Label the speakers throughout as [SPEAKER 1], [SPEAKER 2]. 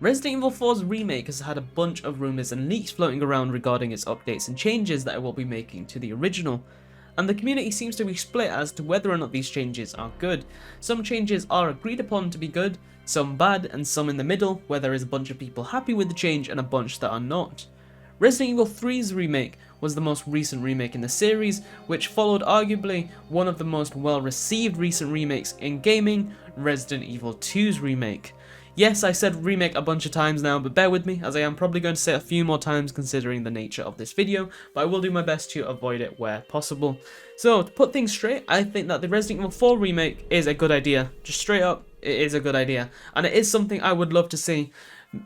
[SPEAKER 1] Resident Evil 4's remake has had a bunch of rumours and leaks floating around regarding its updates and changes that it will be making to the original, and the community seems to be split as to whether or not these changes are good. Some changes are agreed upon to be good, some bad, and some in the middle, where there is a bunch of people happy with the change and a bunch that are not. Resident Evil 3's remake was the most recent remake in the series, which followed arguably one of the most well-received recent remakes in gaming, Resident Evil 2's remake. Yes, I said remake a bunch of times now, but bear with me, as I am probably going to say it a few more times considering the nature of this video, but I will do my best to avoid it where possible. So, to put things straight, I think that the Resident Evil 4 remake is a good idea. Just straight up, it is a good idea, and it is something I would love to see.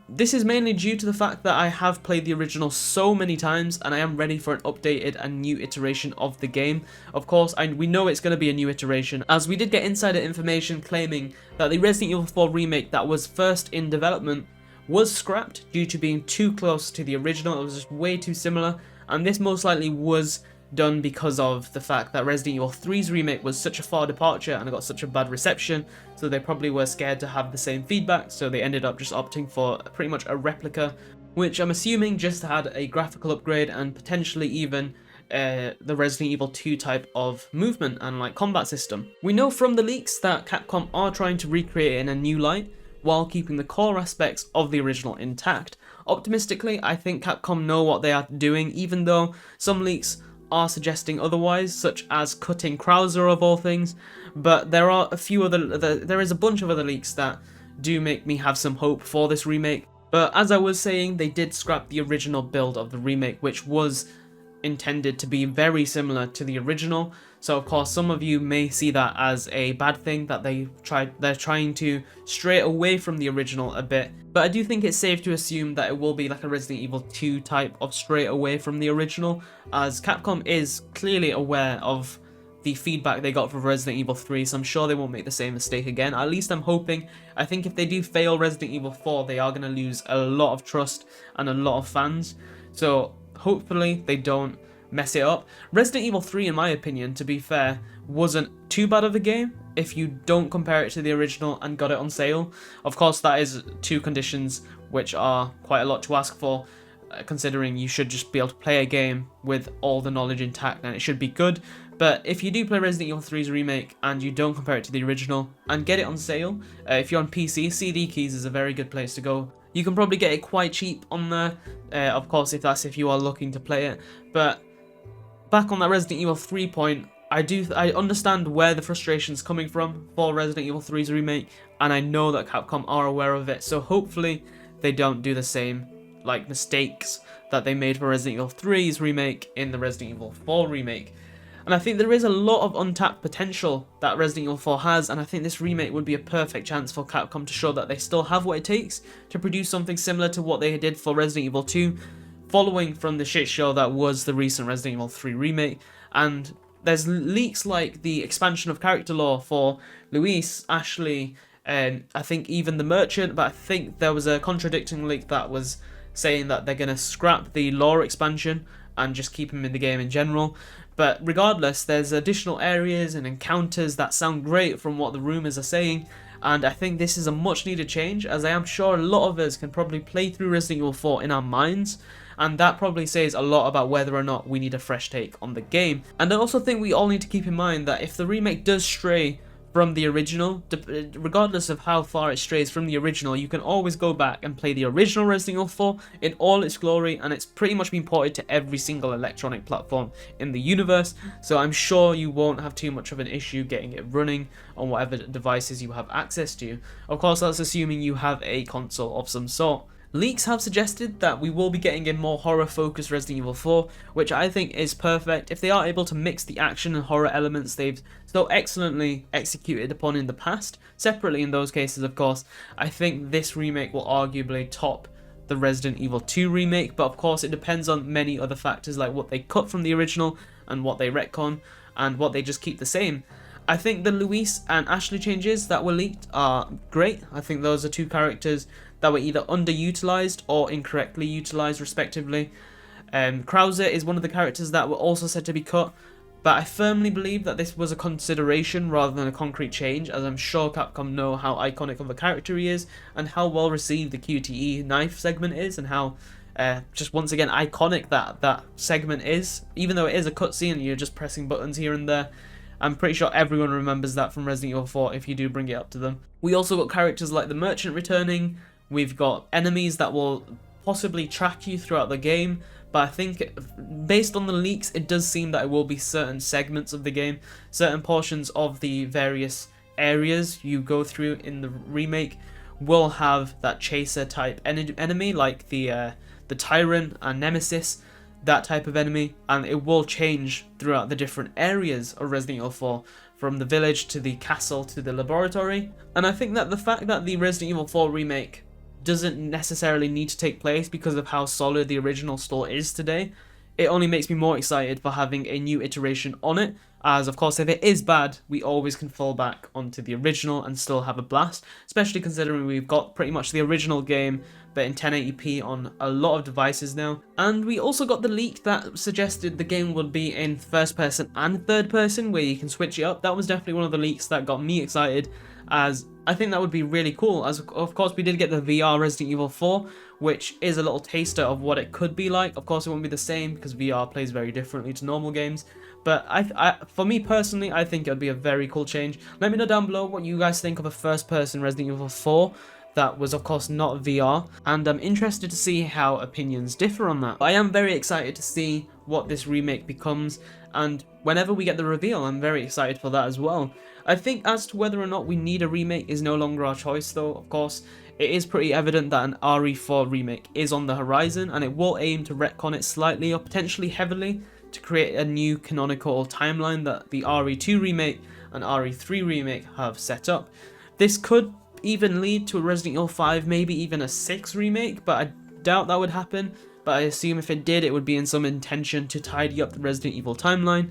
[SPEAKER 1] This is mainly due to the fact that I have played the original so many times and I am ready for an updated and new iteration of the game. Of course, we know it's going to be a new iteration, as we did get insider information claiming that the Resident Evil 4 remake that was first in development was scrapped due to being too close to the original. It was just way too similar, and this most likely was done because of the fact that Resident Evil 3's remake was such a far departure and it got such a bad reception, so they probably were scared to have the same feedback, so they ended up just opting for pretty much a replica, which I'm assuming just had a graphical upgrade and potentially even the Resident Evil 2 type of movement and like combat system. We know from the leaks that Capcom are trying to recreate it in a new light while keeping the core aspects of the original intact. Optimistically, I think Capcom know what they are doing, even though some leaks are suggesting otherwise, such as cutting Krauser of all things, but there are a few other, there is a bunch of other leaks that do make me have some hope for this remake. But as I was saying, they did scrap the original build of the remake, which was intended to be very similar to the original, so of course some of you may see that as a bad thing, that they're trying to stray away from the original a bit, but I do think it's safe to assume that it will be like a Resident Evil 2 type of stray away from the original, as Capcom is clearly aware of the feedback they got for Resident Evil 3, so I'm sure they won't make the same mistake again. At least I'm hoping. I think if they do fail Resident Evil 4, they are going to lose a lot of trust and a lot of fans, so hopefully they don't mess it up. Resident Evil 3, in my opinion, to be fair, wasn't too bad of a game if you don't compare it to the original and got it on sale. Of course, that is two conditions which are quite a lot to ask for, considering you should just be able to play a game with all the knowledge intact and it should be good. But if you do play Resident Evil 3's remake and you don't compare it to the original and get it on sale, if you're on PC, CD Keys is a very good place to go. You can probably get it quite cheap on there, of course, if you are looking to play it. But back on that Resident Evil 3 point, I understand where the frustration's coming from for Resident Evil 3's remake, and I know that Capcom are aware of it, so hopefully they don't do the same like mistakes that they made for Resident Evil 3's remake in the Resident Evil 4 remake. And I think there is a lot of untapped potential that Resident Evil 4 has, and I think this remake would be a perfect chance for Capcom to show that they still have what it takes to produce something similar to what they did for Resident Evil 2, following from the shit show that was the recent Resident Evil 3 remake. And there's leaks like the expansion of character lore for Luis, Ashley, and I think even the Merchant, but I think there was a contradicting leak that was saying that they're going to scrap the lore expansion and just keep him in the game in general. But regardless, there's additional areas and encounters that sound great from what the rumours are saying, and I think this is a much needed change, as I am sure a lot of us can probably play through Resident Evil 4 in our minds, and that probably says a lot about whether or not we need a fresh take on the game. And I also think we all need to keep in mind that if the remake does stray from the original, regardless of how far it strays from the original, you can always go back and play the original Resident Evil 4 in all its glory, and it's pretty much been ported to every single electronic platform in the universe, so I'm sure you won't have too much of an issue getting it running on whatever devices you have access to. Of course, that's assuming you have a console of some sort. Leaks have suggested that we will be getting a more horror-focused Resident Evil 4, which I think is perfect. If they are able to mix the action and horror elements they've so excellently executed upon in the past, separately in those cases of course, I think this remake will arguably top the Resident Evil 2 remake, but of course it depends on many other factors like what they cut from the original and what they retcon and what they just keep the same. I think the Luis and Ashley changes that were leaked are great. I think those are two characters that were either underutilized or incorrectly utilized respectively. Krauser is one of the characters that were also said to be cut. but I firmly believe that this was a consideration rather than a concrete change, as I'm sure Capcom know how iconic of a character he is, and how well received the QTE knife segment is, and how just once again iconic that segment is. Even though it is a cutscene and you're just pressing buttons here and there, I'm pretty sure everyone remembers that from Resident Evil 4 if you do bring it up to them. We also got characters like the Merchant returning, we've got enemies that will possibly track you throughout the game, but I think based on the leaks it does seem that it will be certain segments of the game, certain portions of the various areas you go through in the remake will have that chaser type enemy like the Tyrant and Nemesis, that type of enemy, and it will change throughout the different areas of Resident Evil 4, from the village to the castle to the laboratory. And I think that the fact that the Resident Evil 4 remake doesn't necessarily need to take place because of how solid the original store is today, it only makes me more excited for having a new iteration on it, as of course if it is bad, we always can fall back onto the original and still have a blast, especially considering we've got pretty much the original game but in 1080p on a lot of devices now. And we also got the leak that suggested the game would be in first person and third person, where you can switch it up. That was definitely one of the leaks that got me excited, as I think that would be really cool, as of course we did get the VR Resident Evil 4, which is a little taster of what it could be like. Of course it won't be the same because VR plays very differently to normal games, but for me personally, I think it would be a very cool change. Let me know down below what you guys think of a first person Resident Evil 4 that was of course not VR, and I'm interested to see how opinions differ on that. But I am very excited to see what this remake becomes, and whenever we get the reveal, I'm very excited for that as well. I think as to whether or not we need a remake is no longer our choice though. Of course, it is pretty evident that an RE4 remake is on the horizon, and it will aim to retcon it slightly or potentially heavily to create a new canonical timeline that the RE2 remake and RE3 remake have set up. This could even lead to a Resident Evil 5, maybe even a 6 remake, but I doubt that would happen. But I assume if it did, it would be in some intention to tidy up the Resident Evil timeline.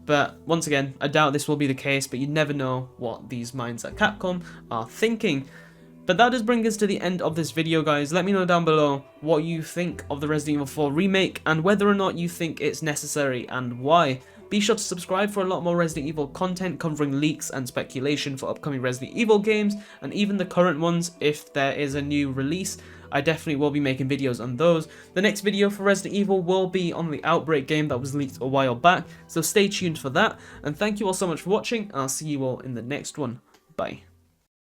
[SPEAKER 1] But once again, I doubt this will be the case, but you never know what these minds at Capcom are thinking. But that does bring us to the end of this video, guys. Let me know down below what you think of the Resident Evil 4 remake and whether or not you think it's necessary and why. Be sure to subscribe for a lot more Resident Evil content covering leaks and speculation for upcoming Resident Evil games, and even the current ones if there is a new release. I definitely will be making videos on those. The next video for Resident Evil will be on the Outbreak game that was leaked a while back, so stay tuned for that, and thank you all so much for watching, and I'll see you all in the next one. Bye.